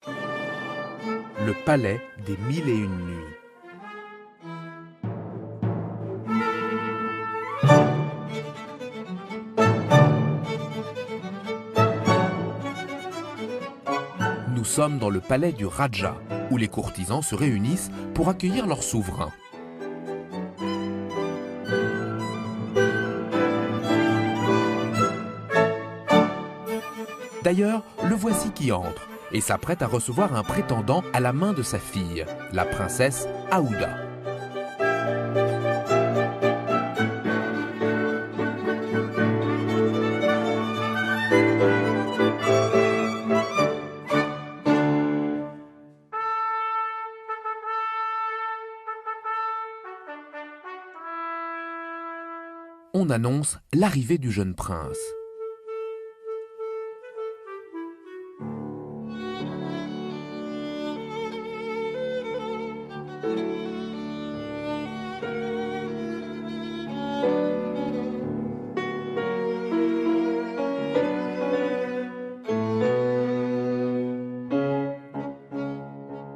Le palais des Mille et une nuits. Nous sommes dans le palais du Raja, où les courtisans se réunissent pour accueillir leur souverain. D'ailleurs, le voici qui entre et s'apprête à recevoir un prétendant à la main de sa fille, la princesse Aouda. On annonce l'arrivée du jeune prince.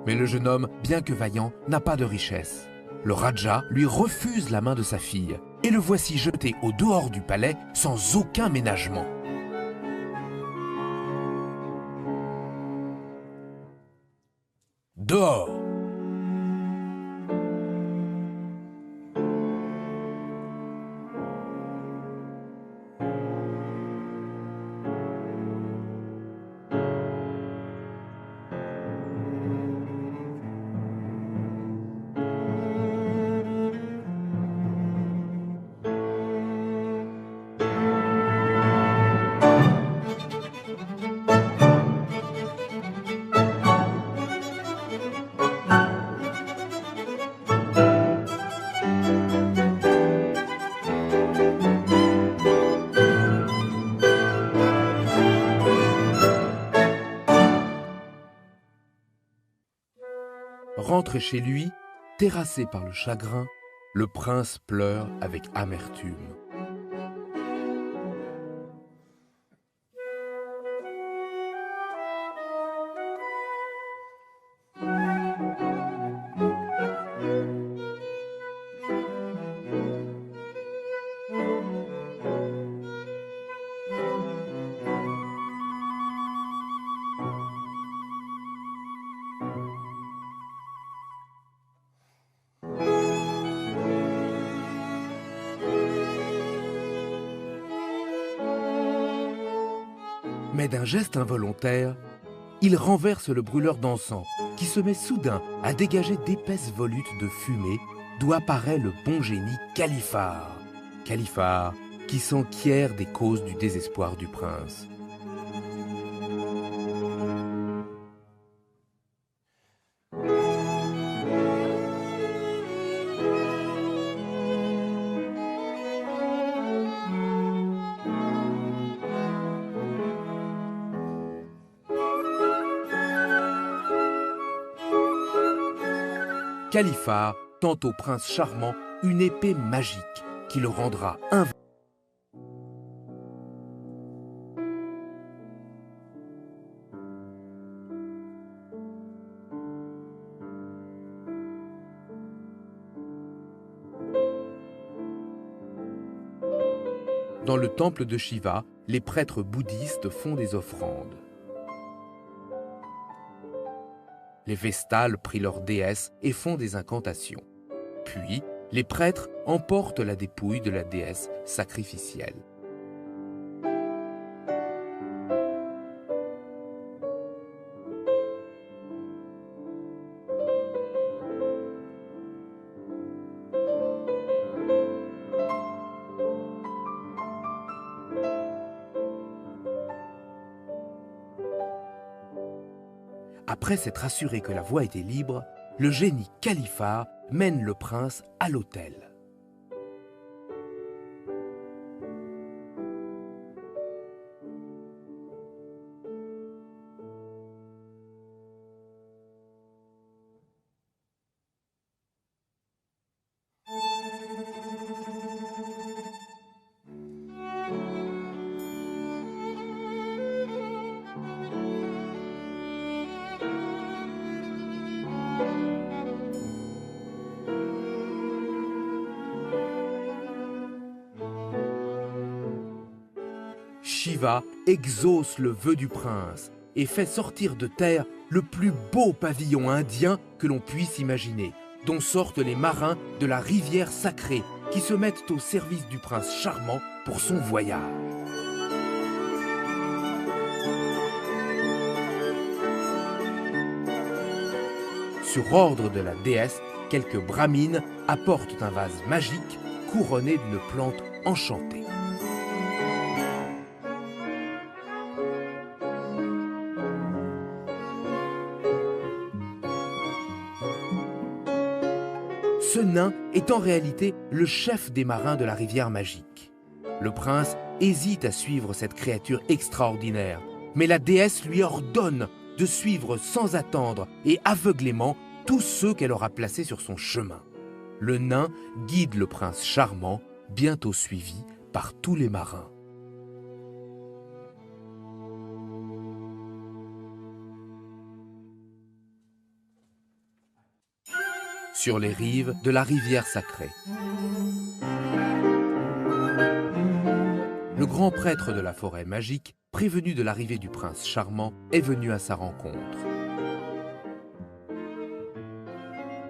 Mais le jeune homme, bien que vaillant, n'a pas de richesse. Le Raja lui refuse la main de sa fille et le voici jeté au dehors du palais sans aucun ménagement. Dehors! Rentré chez lui, terrassé par le chagrin, le prince pleure avec amertume. Mais d'un geste involontaire, il renverse le brûleur d'encens qui se met soudain à dégager d'épaisses volutes de fumée d'où apparaît le bon génie Califare. Califare qui s'enquiert des causes du désespoir du prince. Califare tend au prince charmant une épée magique qui le rendra invincible. Dans le temple de Shiva, les prêtres bouddhistes font des offrandes. Les Vestales prient leur déesse et font des incantations. Puis, les prêtres emportent la dépouille de la déesse sacrificielle. Après s'être assuré que la voie était libre, le génie Califare mène le prince à l'autel. Shiva exauce le vœu du prince et fait sortir de terre le plus beau pavillon indien que l'on puisse imaginer, dont sortent les marins de la rivière sacrée qui se mettent au service du prince charmant pour son voyage. Sur ordre de la déesse, quelques brahmines apportent un vase magique couronné d'une plante enchantée. Ce nain est en réalité le chef des marins de la rivière magique. Le prince hésite à suivre cette créature extraordinaire, mais la déesse lui ordonne de suivre sans attendre et aveuglément tous ceux qu'elle aura placés sur son chemin. Le nain guide le prince charmant, bientôt suivi par tous les marins. Sur les rives de la rivière sacrée. Le grand prêtre de la forêt magique, prévenu de l'arrivée du prince charmant, est venu à sa rencontre.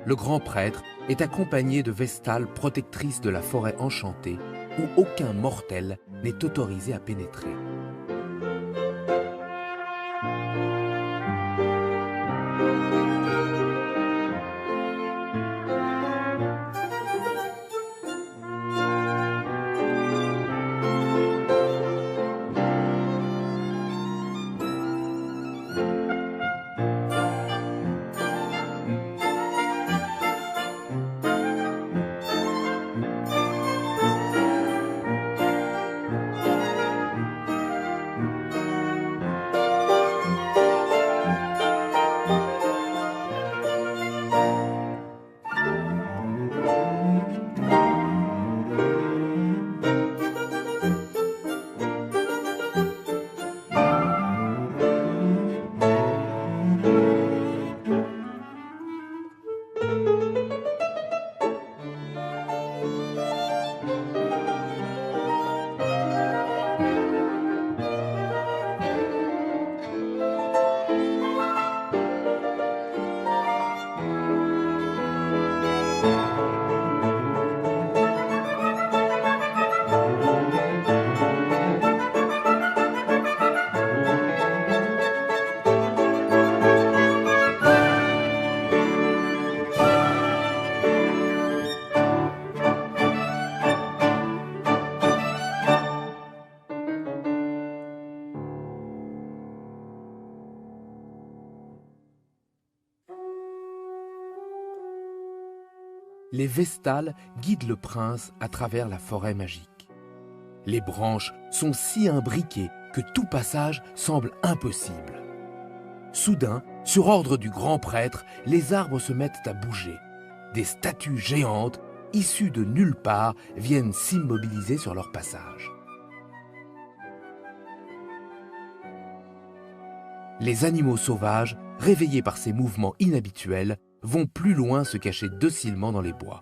Le grand prêtre est accompagné de Vestale, protectrice de la forêt enchantée, où aucun mortel n'est autorisé à pénétrer. Les Vestales guident le prince à travers la forêt magique. Les branches sont si imbriquées que tout passage semble impossible. Soudain, sur ordre du grand prêtre, les arbres se mettent à bouger. Des statues géantes, issues de nulle part, viennent s'immobiliser sur leur passage. Les animaux sauvages, réveillés par ces mouvements inhabituels, vont plus loin se cacher docilement dans les bois.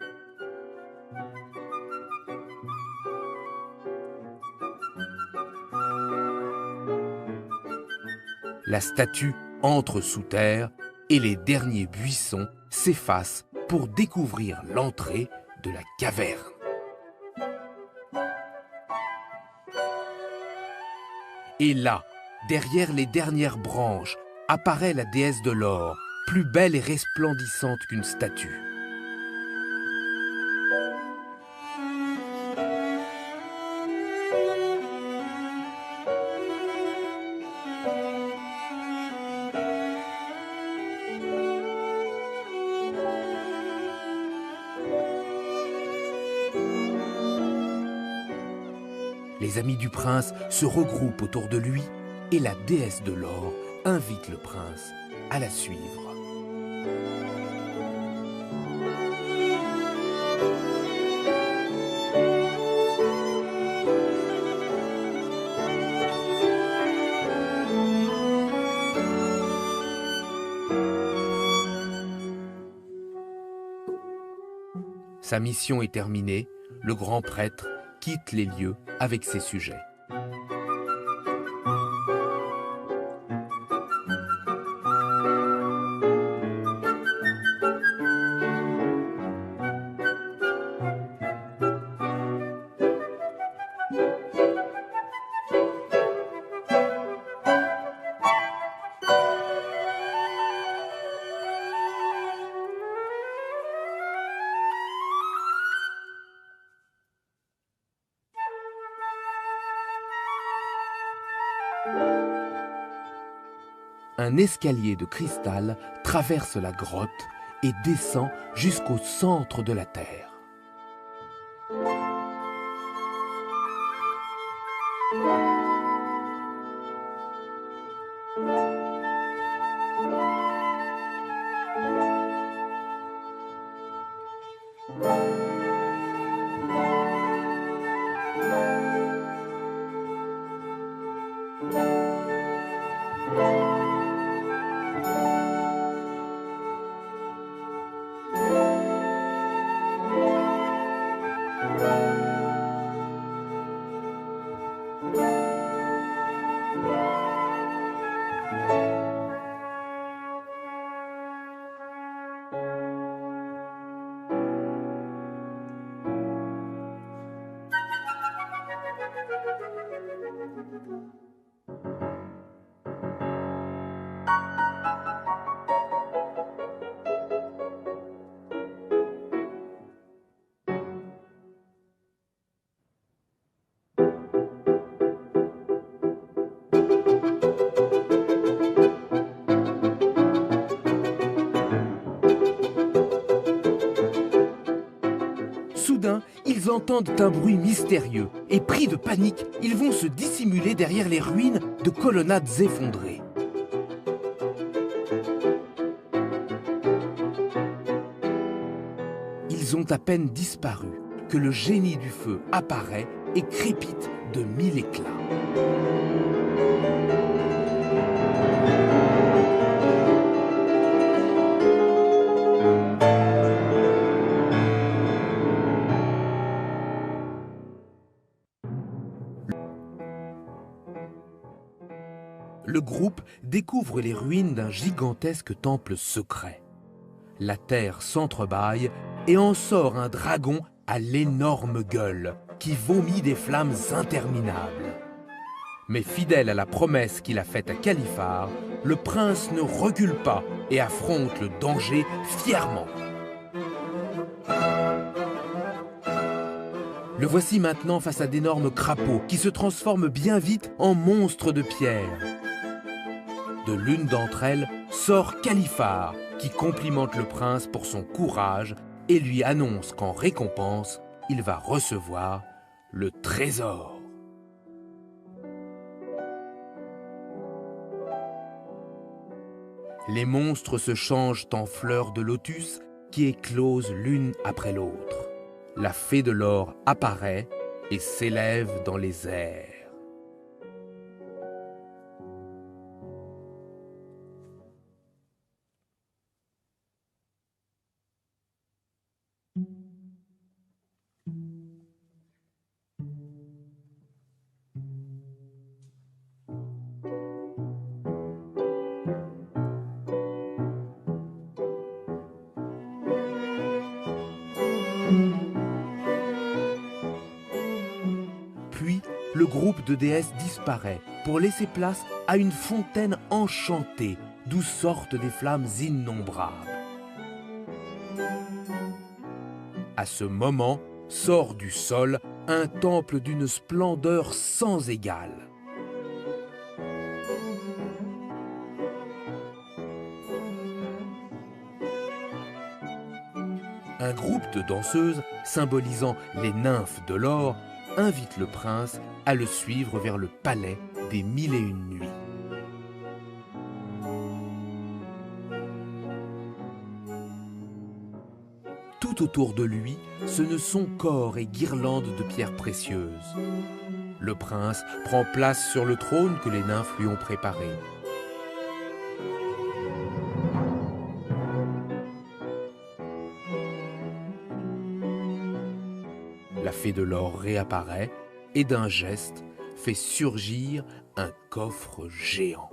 La statue entre sous terre et les derniers buissons s'effacent pour découvrir l'entrée de la caverne. Et là, derrière les dernières branches, apparaît la déesse de l'or, plus belle et resplendissante qu'une statue. Les amis du prince se regroupent autour de lui et la déesse de l'or invite le prince à la suivre. Sa mission est terminée, le grand prêtre quitte les lieux avec ses sujets. Un escalier de cristal traverse la grotte et descend jusqu'au centre de la Terre. Soudain, ils entendent un bruit mystérieux et, pris de panique, ils vont se dissimuler derrière les ruines de colonnades effondrées. Ils ont à peine disparu que le génie du feu apparaît et crépite de 1000 éclats. Le groupe découvre les ruines d'un gigantesque temple secret. La terre s'entrebâille et en sort un dragon à l'énorme gueule qui vomit des flammes interminables. Mais fidèle à la promesse qu'il a faite à Califar, le prince ne recule pas et affronte le danger fièrement. Le voici maintenant face à d'énormes crapauds qui se transforment bien vite en monstres de pierre. De l'une d'entre elles sort Califar, qui complimente le prince pour son courage et lui annonce qu'en récompense, il va recevoir le trésor. Les monstres se changent en fleurs de lotus qui éclosent l'une après l'autre. La fée de l'or apparaît et s'élève dans les airs. Puis, le groupe de déesses disparaît pour laisser place à une fontaine enchantée d'où sortent des flammes innombrables. À ce moment, sort du sol un temple d'une splendeur sans égale. Un groupe de danseuses, symbolisant les nymphes de l'or, invite le prince à le suivre vers le palais des 1001 nuits. Tout autour de lui, ce ne sont qu'or et guirlandes de pierres précieuses. Le prince prend place sur le trône que les nymphes lui ont préparé. La fée de l'or réapparaît et d'un geste fait surgir un coffre géant.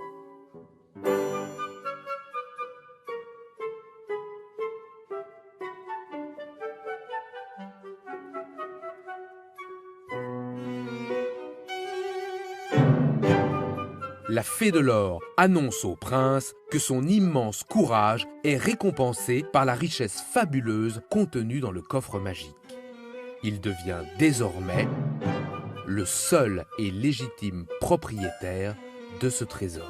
La fée de l'or annonce au prince que son immense courage est récompensé par la richesse fabuleuse contenue dans le coffre magique. Il devient désormais le seul et légitime propriétaire de ce trésor.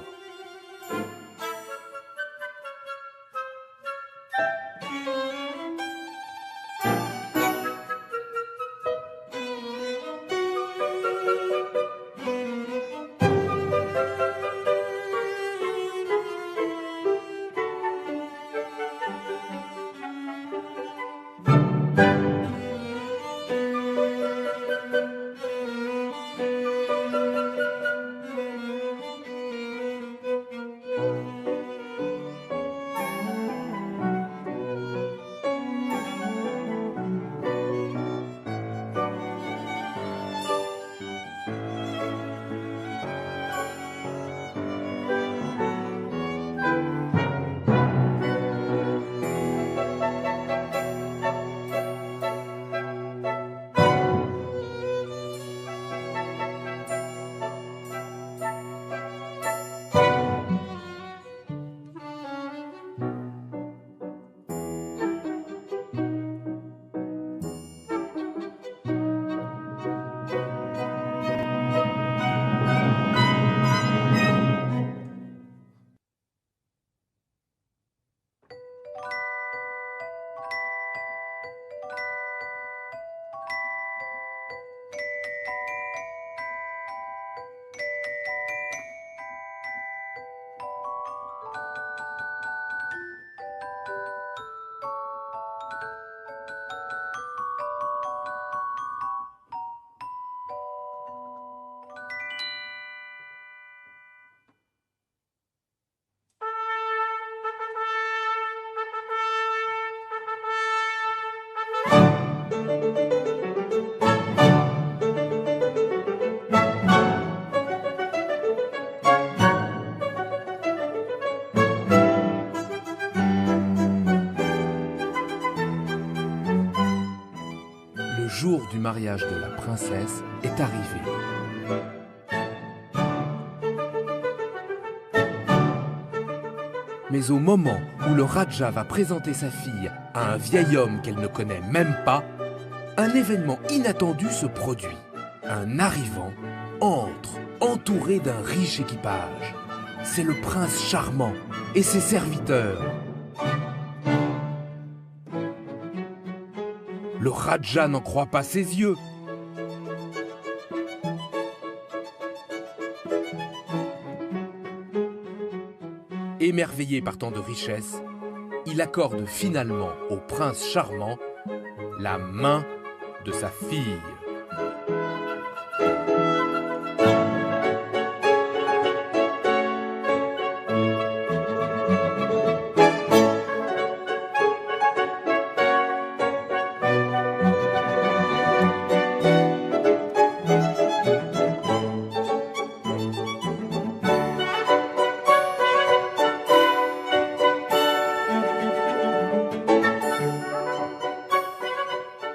Le jour du mariage de la princesse est arrivé. Mais au moment où le Raja va présenter sa fille à un vieil homme qu'elle ne connaît même pas, un événement inattendu se produit. Un arrivant entre, entouré d'un riche équipage. C'est le prince charmant et ses serviteurs. Le Raja n'en croit pas ses yeux. Émerveillé par tant de richesses, il accorde finalement au prince charmant la main de sa fille.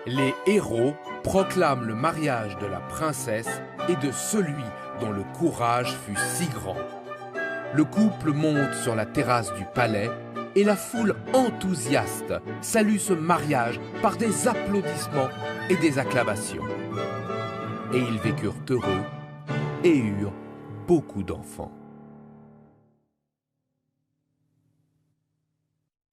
Les héros proclament le mariage de la princesse et de celui dont le courage fut si grand. Le couple monte sur la terrasse du palais et la foule enthousiaste salue ce mariage par des applaudissements et des acclamations. Et ils vécurent heureux et eurent beaucoup d'enfants.